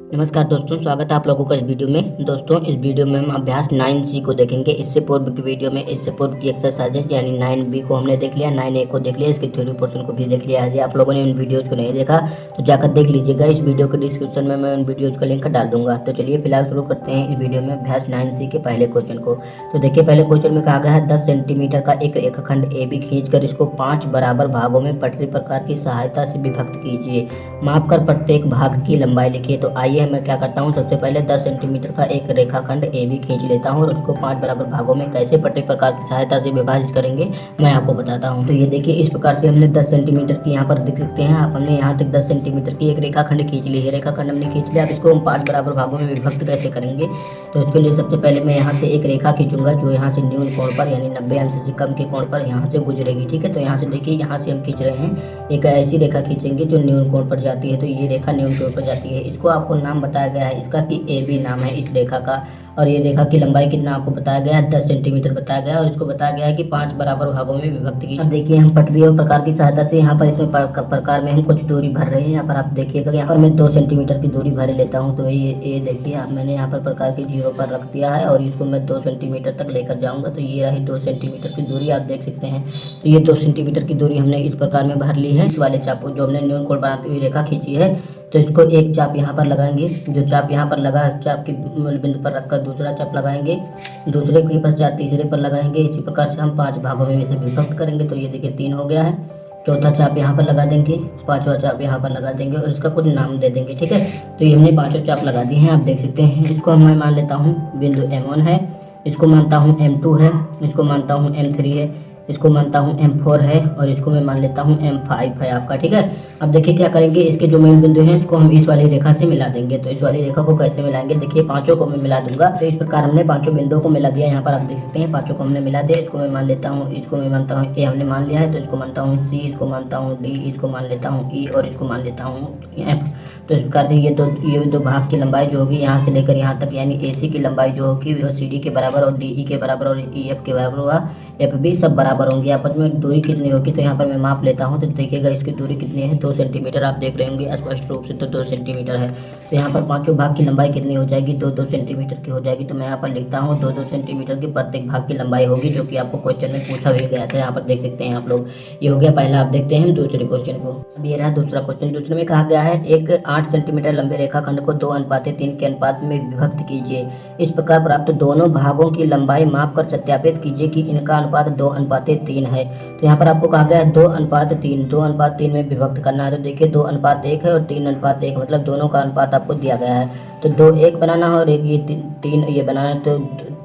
नमस्कार दोस्तों, स्वागत है आप लोगों का इस वीडियो में। दोस्तों, इस वीडियो में हम अभ्यास 9C को देखेंगे। इससे पूर्व की वीडियो में इससे पूर्व की एक्सरसाइजेज यानी 9B को हमने देख लिया, 9A को देख लिया, इसके थ्योरी पोर्शन को भी देख लिया। यदि आप लोगों ने उन वीडियोज़ को नहीं देखा तो जाकर देख लीजिएगा। इस वीडियो के डिस्क्रिप्शन में मैं उन वीडियोज़ का लिंक डाल दूंगा। तो चलिए फिलहाल शुरू करते हैं इस वीडियो में अभ्यास 9C के पहले क्वेश्चन को। तो देखिए, पहले क्वेश्चन में कहा गया है 10 सेंटीमीटर का एक रेखाखंड AB खींचकर इसको 5 बराबर भागों में पटरी प्रकार की सहायता से विभक्त कीजिए। माप कर प्रत्येक भाग की लंबाई लिखिए। तो आइए मैं क्या करता हूँ, सबसे पहले 10 सेंटीमीटर का एक रेखाखंड AB खींच लेता हूँ और उसको 5 बराबर भागों में कैसे पट्टी प्रकार की सहायता से विभाजित करेंगे मैं आपको बताता हूँ। तो ये देखिए, इस प्रकार से हमने 10 सेंटीमीटर की यहाँ पर देख सकते हैं आप, हमने यहाँ तक 10 सेंटीमीटर की एक रेखाखंड खींच ली है। रेखाखंड हमने खींच लिया। अब इसको हम 5 बराबर भागों में विभक्त कैसे करेंगे, तो इसके लिए सबसे पहले मैं यहाँ से एक रेखा खींचूंगा जो यहाँ से न्यून कोण पर यानी 90 अंश से कम के कोण पर यहाँ से गुजरेगी। ठीक है, तो यहाँ से देखिए, यहाँ से हम खींच रहे हैं, एक ऐसी रेखा खींचेंगे जो न्यून कोण पर जाती है। तो ये रेखा न्यून कोण पर जाती है। इसको आपको नाम बताया गया है इसका कि AB नाम है इस रेखा का। और ये रेखा की लंबाई कितना आपको बताया गया है, 10 सेंटीमीटर बताया गया है। और इसको बताया गया है कि 5 बराबर भागों में विभक्त की। अब देखिए, हम पटरी और प्रकार की सहायता से यहाँ पर इसमें प्रकार में हम कुछ दूरी भर रहे हैं। यहाँ पर आप देखिएगा, यहाँ पर मैं 2 सेंटीमीटर की दूरी भर लेता हूँ। तो ये देखिए, मैंने यहाँ पर प्रकार की 0 पर रख दिया है और इसको मैं 2 सेंटीमीटर तक लेकर जाऊँगा। तो ये रही 2 सेंटीमीटर की दूरी, आप देख सकते हैं। तो ये 2 सेंटीमीटर की दूरी हमने इस प्रकार में भर ली है। इस वाले चाप जो हमने न्यून कोण बनाती हुई रेखा खींची है, तो इसको एक चाप यहाँ पर लगाएंगे। जो चाप यहाँ पर लगा, चाप की मूल बिंदु पर रखकर दूसरा चाप लगाएंगे, दूसरे के पश्चात तीसरे पर लगाएंगे। इसी प्रकार से हम 5 भागों में इसे विभक्त करेंगे। तो ये देखिए 3 हो गया है। चौथा चाप यहाँ पर लगा देंगे, 5वां चाप यहाँ पर लगा देंगे और इसका कुछ नाम दे देंगे। ठीक है, तो ये हमने 5 चाप लगा दिए हैं, आप देख सकते हैं। इसको मैं मान लेता हूँ बिंदु M1 है, इसको मानता हूँ M2 है, इसको मानता हूँ M3 है, इसको मानता हूँ M4 है और इसको मैं मान लेता हूँ M5 है आपका। ठीक है, अब देखिए क्या करेंगे, इसके जो मेन बिंदु हैं इसको हम इस वाली रेखा से मिला देंगे। तो इस वाली रेखा को कैसे मिलाएंगे, देखिए पांचों को मैं मिला दूंगा। तो इस प्रकार हमने पांचों बिंदुओं को मिला दिया। यहाँ पर आप देख सकते हैं, पांचों को हमने मिला दिया। इसको मैं मान लेता हूँ, इसको मैं मानता हूँ A हमने मान लिया है। तो इसको मानता हूँ C, इसको मानता हूँ D, इसको मान लेता हूँ E और इसको मान लेता हूँ F। तो इस प्रकार से ये दो भाग की लंबाई जो होगी यहाँ से लेकर यहाँ तक, यानी AC की लंबाई जो होगी वो CD के बराबर और DE के बराबर और EF के बराबर हुआ, F भी सब बराबर होंगे। आपस में दूरी कितनी होगी, तो यहाँ पर मैं माप लेता हूँ। तो देखिएगा इसकी दूरी कितनी है, 2 सेंटीमीटर। आप देख रहे होंगे स्पष्ट रूप से, तो 2 सेंटीमीटर है। तो यहाँ पर पांचों भाग की लंबाई कितनी हो जाएगी, 2-2 सेंटीमीटर की हो जाएगी। तो मैं यहाँ पर लिखता हूँ 2-2 सेंटीमीटर की प्रत्येक भाग की लंबाई होगी, जो कि आपको क्वेश्चन में पूछा भी गया था। यहाँ पर देख सकते हैं आप लोग, ये हो गया पहला। आप देखते हैं दूसरे क्वेश्चन को। अब ये रहा दूसरा क्वेश्चन। दूसरे में कहा गया है एक 8 सेंटीमीटर लंबे रेखाखंड को 2:3 के अनुपात में विभक्त कीजिए। इस प्रकार प्राप्त दोनों भागों की लंबाई माप कर सत्यापित कीजिए कि इनका अनुपात 2:3 है। तो यहाँ पर आपको कहा गया है 2:3, 2:3 में विभक्त करना है। तो देखिए 2:1 है और 3:1, मतलब दोनों का अनुपात आपको दिया गया है। तो 2:1 बनाना है और एक ये 3 ये बनाना है। तो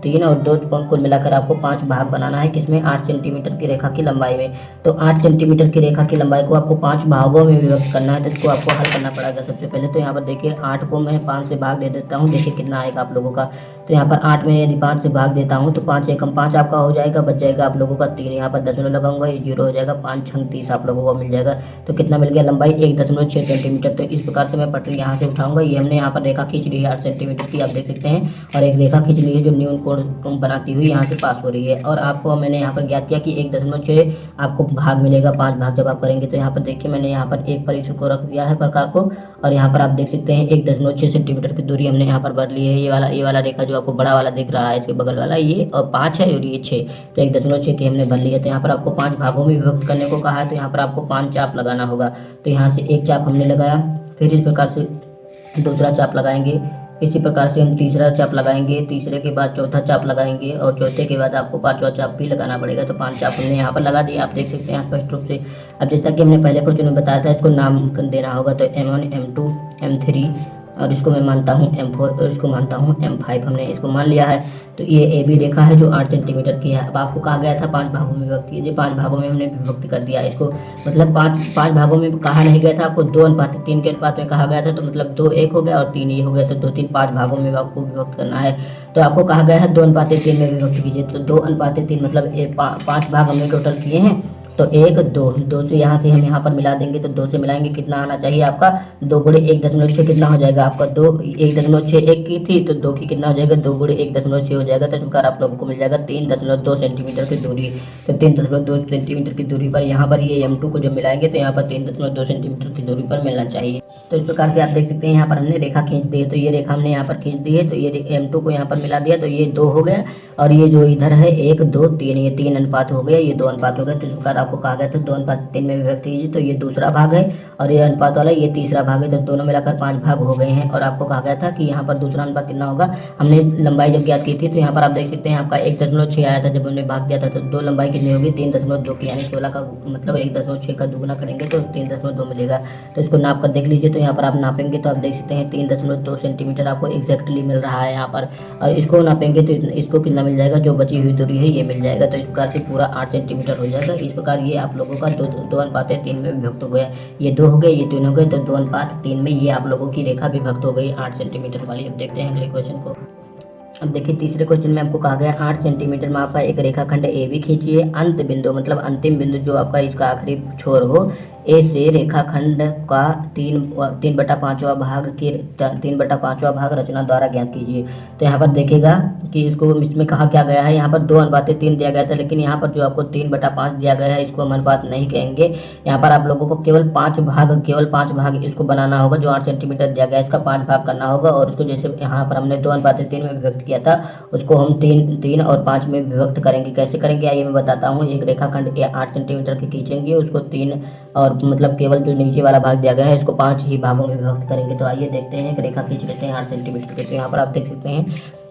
3 और 2 कुल मिलाकर आपको 5 भाग बनाना है, किसमें, 8 सेंटीमीटर की रेखा की लंबाई में। तो 8 सेंटीमीटर की रेखा की लंबाई को आपको 5 भागों में विभक्त करना है। तो इसको आपको हल करना पड़ेगा सबसे पहले। तो यहाँ पर देखिए 8 को मैं 5 से भाग दे देता हूँ, देखिए कितना आएगा आप लोगों का। तो यहाँ पर 8 में यदि 5 से भाग देता हूँ तो 5 एकम 5 आपका हो जाएगा, बच जाएगा आप लोगों का 3। यहाँ पर दशमलव लगाऊंगा, ये 0 हो जाएगा, 5 छंग 30 आप लोगों को मिल जाएगा। तो कितना मिल गया, लंबाई 1.6 सेंटीमीटर। तो इस प्रकार से मैं पटरी यहाँ से उठाऊंगा। ये हमने यहाँ पर रेखा खींच ली है 8 सेंटीमीटर की, आप देख सकते हैं। और एक रेखा खींच ली है जो न्यून कोण बनाती हुई यहाँ से पास हो रही है। और आपको मैंने यहाँ पर ज्ञात किया कि 1.6 आपको भाग मिलेगा, 5 भाग जब आप करेंगे। तो यहाँ पर देखिए मैंने यहाँ पर एक पर इसको रख दिया है प्रकार को, और यहाँ पर आप देख सकते हैं 1.6 सेंटीमीटर की दूरी हमने यहाँ पर भर ली है। ये वाला रेखा जो आपको बड़ा वाला दिख रहा है, इसके बगल वाला ये, और 5 है और ये 6, तो 1.6 की हमने भर ली है। तो यहाँ पर आपको 5 भागों में विभक्त करने को कहा है। तो यहाँ पर आपको 5 चाप लगाना होगा। तो यहाँ से एक चाप हमने लगाया, फिर इस प्रकार से दूसरा चाप लगाएंगे, इसी प्रकार से हम तीसरा चाप लगाएंगे, तीसरे के बाद चौथा चाप लगाएंगे और चौथे के बाद आपको 5वां चाप भी लगाना पड़ेगा। तो 5 चाप हमने यहाँ पर लगा दिया, आप देख सकते हैं स्पष्ट रूप से। अब जैसा कि हमने पहले क्वेश्चन में बताया था, इसको नाम देना होगा। तो M1, M2, M3 और इसको मैं मानता हूँ M4 और इसको मानता हूँ M5, हमने इसको मान लिया है। तो ये AB रेखा है जो 8 सेंटीमीटर की है। अब आपको कहा गया था 5 भागों में विभक्त कीजिए, 5 भागों में हमने विभक्त कर दिया इसको। मतलब 5 भागों में कहा नहीं गया था आपको, 2:3 के अनुपात में कहा गया था। तो मतलब 2:1 हो गया और 3 ये हो गया। तो 2, 3, 5 भागों में आपको विभक्त करना है। तो आपको कहा गया है 2:3 में विभक्त कीजिए। तो 2:3 मतलब 5 भाग हमने टोटल किए हैं तो एक दो, दो से यहाँ से हम यहाँ पर मिला देंगे, तो दो से मिलाएंगे कितना आना चाहिए आपका, 2 × 1.6 कितना हो जाएगा आपका, 1.6 एक की थी तो 2 की कितना हो जाएगा, 2 × 1.6 हो जाएगा। तो इस प्रकार आप लोगों को मिल जाएगा 3.2 सेंटीमीटर की दूरी। तो 3.2 सेंटीमीटर की दूरी पर यहाँ पर ये M2 को जब मिलाएंगे तो यहाँ पर 3.2 सेंटीमीटर की दूरी पर मिलना चाहिए। तो इस प्रकार से आप देख सकते हैं यहाँ पर हमने रेखा खींच दी है, तो ये रेखा हमने यहाँ पर खींच दी है, तो ये M2 को यहाँ पर मिला दिया, तो ये 2 हो गया, और ये जो इधर है 1 2 3, ये 3 अनुपात हो गया, ये 2 अनुपात हो गया। तो इस प्रकार आपको कहा गया था 2:3 में विभक्त कीजिए, तो ये दूसरा भाग है, और ये अनुपात वाला ये तीसरा भाग है, तो दोनों मिलाकर 5 भाग हो गए हैं। और आपको कहा गया था कि यहाँ पर दूसरा अनुपात कितना होगा, हमने लंबाई जब ज्ञात की थी, तो यहाँ पर आप देख सकते हैं आपका 1.6 आया था जब हमने भाग दिया था, तो 2 लंबाई कितनी होगी, 3.2 की, यानी 16 का मतलब 1.6 का दुगुना करेंगे तो 3.2 मिलेगा। तो इसको नाप कर देख लीजिए, तो यहाँ पर आप नापेंगे तो आप देख सकते हैं 3.2 सेंटीमीटर आपको एग्जैक्टली मिल रहा है यहाँ पर। और इसको नापेंगे तो इसको कितना मिल जाएगा, जो बची हुई दूरी है ये मिल जाएगा। तो इस प्रकार से पूरा 8 सेंटीमीटर हो जाएगा। इस प्रकार ये आप लोगों का 2:3 में विभक्त हो गया, ये 2 हो गए, ये 3 हो गए, तो 2:3 में ये आप लोगों की रेखा विभक्त हो गई 8 सेंटीमीटर वाली। अब देखते हैं अगले क्वेश्चन को। अब देखिए तीसरे क्वेश्चन में आपको कहा गया 8 सेंटीमीटर में आपका एक रेखाखंड ए बी खींचिए, अंत बिंदु मतलब अंतिम बिंदु जो आपका इसका आखिरी छोर हो ए से रेखाखंड का 3/5वां भाग के 3/5वां भाग रचना द्वारा ज्ञात कीजिए। तो यहाँ पर देखिएगा कि इसको इसमें कहा क्या गया है, यहाँ पर 2:3 दिया गया था, लेकिन यहाँ पर जो आपको 3/5 दिया गया है इसको हम अनुपात नहीं कहेंगे। यहाँ पर आप लोगों को केवल 5 भाग इसको बनाना होगा। जो 8 सेंटीमीटर दिया गया है इसका 5 भाग करना होगा, और उसको जैसे यहाँ पर हमने 2:3 में विभक्त किया था उसको हम 3 और 5 में विभक्त करेंगे। कैसे करेंगे आइए मैं बताता हूँ। एक रेखाखंड 8 सेंटीमीटर के खींचेंगे, उसको 3 और मतलब केवल जो नीचे वाला भाग दिया गया है इसको 5 ही भागों में विभक्त करेंगे। तो आइए देखते हैं, एक रेखा खींच लेते हैं 8 सेंटीमीटर के। तो यहाँ पर आप देख सकते हैं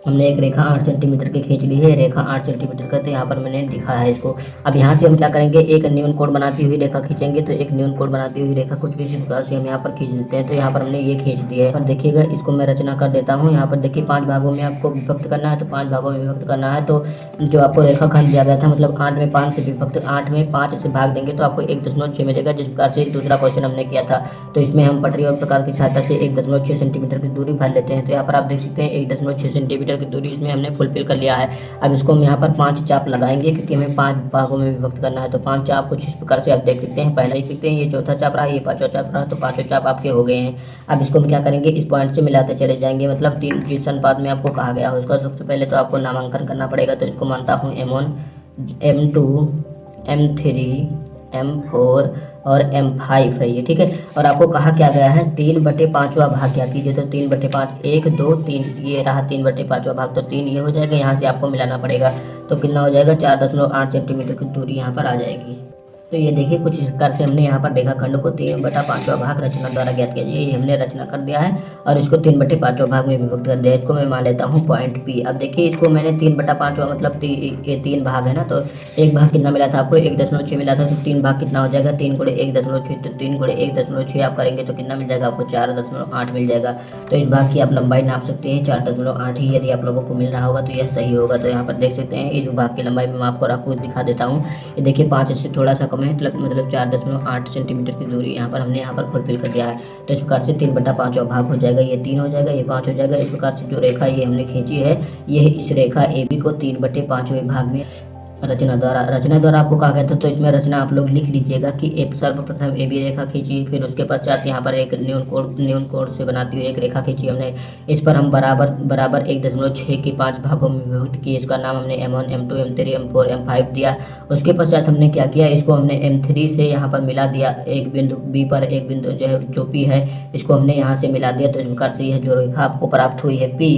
हमने एक रेखा 8 सेंटीमीटर की खींच ली है, रेखा 8 सेंटीमीटर का, तो यहाँ पर मैंने लिखा है इसको। अब यहाँ से हम क्या करेंगे, एक न्यून कोण बनाती हुई रेखा खींचेंगे। तो एक न्यून कोण बनाती हुई रेखा कुछ भी इसी प्रकार से हम यहाँ पर खींच लेते हैं। तो यहाँ पर हमने ये खींच दी है, और देखिएगा इसको मैं रचना कर देता हूँ। यहाँ पर देखिए 5 भागों में आपको विभक्त करना है, तो 5 भागों में विभक्त करना है। तो जो आपको रेखाखंड दिया गया था मतलब 8 में 5 से विभक्त, 8 में 5 से भाग देंगे तो आपको 1.6 मिलेगा, जिस प्रकार से दूसरा क्वेश्चन हमने किया था। तो इसमें हम पटरी और प्रकार की सहायता से 1.6 सेंटीमीटर की दूरी भर लेते हैं। तो यहाँ पर आप देख सकते हैं 1.6 सेंटीमीटर की दूरी इसमें हमने फुलफिल कर लिया है। अब इसको हम यहाँ पर 5 चाप लगाएंगे, क्योंकि हमें 5 भागों में विभक्त करना है। तो 5 चाप कुछ इस प्रकार से आप देख सकते हैं, पहला देख सकते हैं, ये चौथा चाप रहा, ये 5वां चाप रहा, तो 5 चाप आपके हो गए हैं। अब इसको हम क्या करेंगे, इस पॉइंट से मिलाते चले जाएंगे, मतलब 3 जिस अनुपात में आपको कहा गया हो उसका सबसे पहले तो आपको नामांकन करना पड़ेगा। तो इसको मानता हूँ M1 M2 M3 M4 और M5 है ये, ठीक है। और आपको कहा क्या गया है 3/5वां भाग क्या कीजिए, तो 3/5 1 2 3 ये रहा 3/5वां भाग, तो 3 ये हो जाएगा, यहाँ से आपको मिलाना पड़ेगा। तो कितना हो जाएगा 4.8 सेंटीमीटर की दूरी यहाँ पर आ जाएगी। तो ये देखिए कुछ इस प्रकार से हमने यहाँ पर रेखाखंड को 3/5वां भाग रचना द्वारा ज्ञात किया। ये हमने रचना कर दिया है और इसको 3/5वां भाग में विभक्त कर दिया। इसको मैं मान लेता हूँ पॉइंट P। अब देखिए इसको मैंने 3/5वां मतलब ये 3 भाग है ना, तो एक भाग कितना मिला था आपको 1.6 मिला था, तो 3 भाग कितना हो जाएगा 3 × 1.6, तो 3 × 1.6 आप करेंगे तो कितना मिल जाएगा आपको 4.8 मिल जाएगा। तो इस भाग की आप लंबाई नाप सकते हैं 4.8 ही यदि आप लोगों को मिल रहा होगा तो यह सही होगा। तो यहाँ पर देख सकते हैं इस भाग की लंबाई में आपको दिखा देता हूँ। ये देखिए 5 से थोड़ा सा कम है, मतलब 4.8 सेंटीमीटर की दूरी यहाँ पर हमने यहाँ पर फुलफिल कर दिया है। तो इस प्रकार से 3/5वां भाग हो जाएगा, ये 3 हो जाएगा, ये 5 हो जाएगा। इस प्रकार से जो रेखा ये हमने खींची है ये इस रेखा AB को 3/5वें भाग में रचना द्वारा आपको कहा गया था। तो इसमें रचना आप लोग लिख लीजिएगा कि सर्वप्रथम AB रेखा खींची, फिर उसके पश्चात यहाँ पर एक न्यून कोण से बनाती हुई एक रेखा खींची हमने। इस पर हम बराबर 1.6 के 5 भागों में विभक्त किए। इसका नाम हमने M1 M2 M3 M4 M5 दिया। उसके पश्चात हमने क्या किया, इसको हमने M3 से यहाँ पर मिला दिया, एक बिंदु B पर एक बिंदु जो P है इसको हमने यहाँ से मिला दिया। तो इस प्रकार से यह जो रेखा आपको प्राप्त हुई है P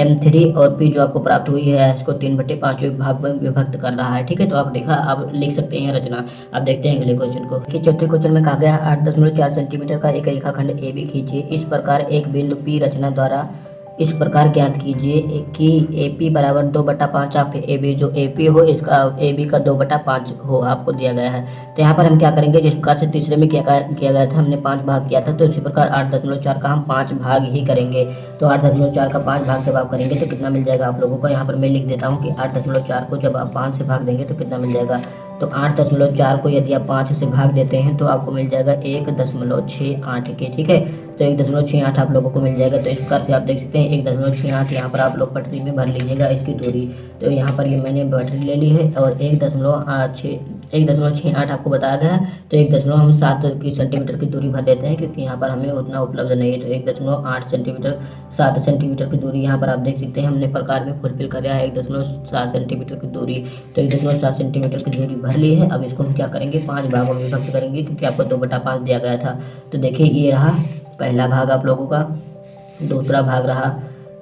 M3 और P जो आपको प्राप्त हुई है इसको 3/5वें भाग में विभक्त कर रहा है, ठीक है। तो आप देखा आप लिख सकते हैं रचना। आप देखते हैं अगले क्वेश्चन को कि चौथे क्वेश्चन में कहा गया 8.4 सेंटीमीटर का एक रेखाखंड AB खींचिए। इस प्रकार एक बिंदु P रचना द्वारा इस प्रकार ज्ञात कीजिए कि AP बराबर 2/5 आप AB जो AP हो इसका AB का 2/5 हो आपको दिया गया है। तो यहाँ पर हम क्या करेंगे, जिस प्रकार से तीसरे में किया गया था हमने 5 भाग किया था, तो इसी प्रकार 8.4 का हम 5 भाग ही करेंगे। तो 8.4 का 5 भाग जब आप करेंगे तो कितना मिल जाएगा आप लोगों को, यहाँ पर मैं लिख देता हूँ कि 8.4 को जब आप 5 से भाग देंगे तो कितना मिल जाएगा। तो 8.4 को यदि आप 5 से भाग देते हैं तो आपको मिल जाएगा 1.68 के, ठीक है। तो 1.68 आप लोगों को मिल जाएगा। तो इस प्रकार से आप देख सकते हैं 1.68 यहाँ पर आप लोग पटरी में भर लीजिएगा इसकी दूरी। तो यहाँ पर ये मैंने पटरी ले ली है और 1.68 आपको बताया गया है। तो 1.7 सेंटीमीटर की दूरी भर देते हैं, क्योंकि यहाँ पर हमें उतना उपलब्ध नहीं है। तो 1.8 सेंटीमीटर 7 सेंटीमीटर की दूरी यहाँ पर आप देख सकते हैं हमने प्रकार में फुलफिल कर रहा है 1.7 सेंटीमीटर की दूरी। तो 1.7 सेंटीमीटर की दूरी भर ली है। अब इसको हम क्या करेंगे, 5 भागों में विभक्त करेंगे, क्योंकि आपको 2/5 दिया गया था। तो देखिए ये रहा पहला भाग आप लोगों का, दूसरा भाग रहा,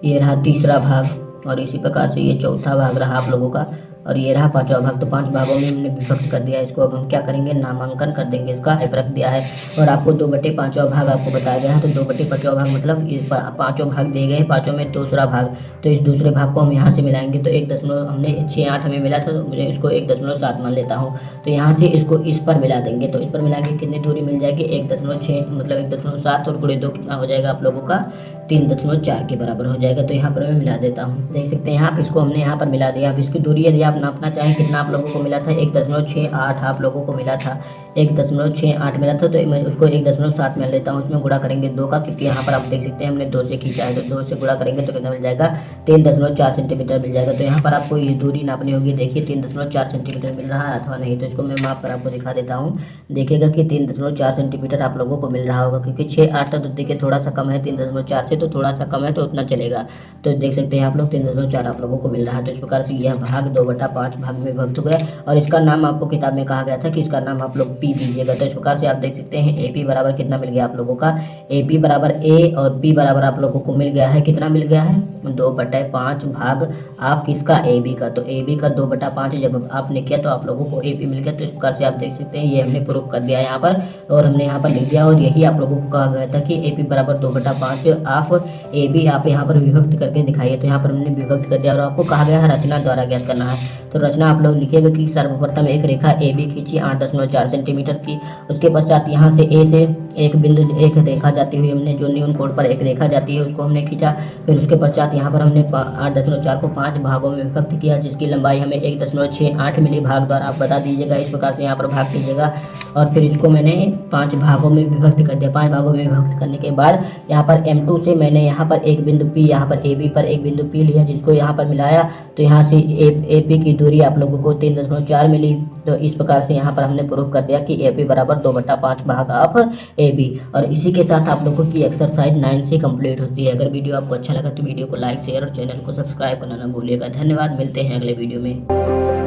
ये रहा तीसरा भाग, और इसी प्रकार से ये चौथा भाग रहा आप लोगों का, और ये रहा 5वां भाग। तो 5 भागों में हमने विभक्त कर दिया इसको। अब हम क्या करेंगे, नामांकन कर देंगे, इसका एफ रख दिया है। और आपको 2/5वां भाग आपको बताया गया है। तो 2/5वां भाग मतलब इस 5 भाग दिए गए हैं, 5 में दूसरा भाग। तो इस दूसरे भाग को हम यहाँ से मिलाएंगे। तो 1.68 हमें मिला था, तो मुझे इसको 1.7 मान लेता हूँ। तो यहाँ से इसको इस पर मिला देंगे। तो इस पर मिलाएंगे कितनी दूरी मिल जाएगी, 1.6 मतलब 1.7 और × 2 कितना हो जाएगा आप लोगों का, 3.4 के बराबर हो जाएगा। तो यहाँ पर मैं मिला देता हूँ, देख सकते हैं आप, इसको हमने यहाँ पर मिला दिया। अब इसकी दूरी यदि आप नापना चाहें कितना आप लोगों को मिला था, 1.68 आप लोगों को मिला था, 1.68 मिला था। तो मैं उसको 1.7 में लेता हूँ, उसमें गुणा करेंगे 2 का, क्योंकि यहाँ पर आप देख सकते हैं हमने 2 से खींचा है। तो 2 से गुणा करेंगे तो कितना मिल जाएगा, 3.4 सेंटीमीटर मिल जाएगा। तो यहाँ पर आपको ये दूरी नापनी होगी। देखिए 3.4 सेंटीमीटर मिल रहा है अथवा नहीं। तो इसको मैं माप कर आपको दिखा देता हूँ। देखिएगा कि 3.4 सेंटीमीटर आप लोगों को मिल रहा होगा, क्योंकि 6-8 तक तो देखिए थोड़ा सा कम है, 3.4 से तो थोड़ा सा कम है, तो उतना चलेगा। तो देख सकते हैं आप लोग 3.4 आप लोगों को मिल रहा है। तो इस प्रकार से यह भाग 2/5 भाग में विभक्त हो गया। और इसका नाम आपको किताब में कहा गया था कि इसका नाम आप लोग पी दीजिएगा। तो इस प्रकार से आप देख सकते हैं AP बराबर कितना मिल गया आप लोगों का, AP बराबर A और P बराबर आप लोगों को मिल गया है, कितना मिल गया है, 2/5 भाग आप किसका, AB का। तो AB का 2/5 जब आपने किया तो आप लोगों को AP मिल गया। तो इस प्रकार से आप देख सकते हैं ये हमने प्रूफ कर दिया यहाँ पर, और हमने यहाँ पर लिख दिया। और यही आप लोगों को कहा गया था कि AP बराबर 2/5 आप AB आप यहाँ पर विभक्त करके दिखाइए। तो यहाँ पर हमने विभक्त कर दिया। और आपको कहा गया है रचना द्वारा ज्ञात करना है। तो रचना आप लोग लिखिएगा कि सर्वप्रथम एक रेखा AB खींची 8.4 सेंटीमीटर की। उसके पश्चात यहाँ से A से एक बिंदु एक रेखा जाती हुई हमने जो न्यून कोण पर एक रेखा जाती है उसको हमने खींचा। फिर उसके पश्चात यहाँ पर हमने 8.4 को 5 भागों में विभक्त किया, जिसकी लंबाई हमें 1.68 मिली। भाग द्वारा आप बता दीजिएगा, इस प्रकार से यहाँ पर भाग कीजिएगा। और फिर इसको मैंने 5 भागों में विभक्त कर दिया। 5 भागों में विभक्त करने के बाद यहाँ पर M2 से मैंने यहाँ पर एक बिंदु P, यहाँ पर AB पर एक बिंदु P लिया, जिसको यहाँ पर मिलाया। तो यहाँ से AP की दूरी आप लोगों को 3.4 मिली। तो इस प्रकार से यहाँ पर हमने प्रूफ कर दिया कि AP बराबर 2/5 भाग ऑफ AB। और इसी के साथ आप लोगों की एक्सरसाइज 9 से कंप्लीट होती है। अगर वीडियो आपको अच्छा लगा तो वीडियो को लाइक, शेयर और चैनल को सब्सक्राइब करना ना भूलिएगा। धन्यवाद, मिलते हैं अगले वीडियो में।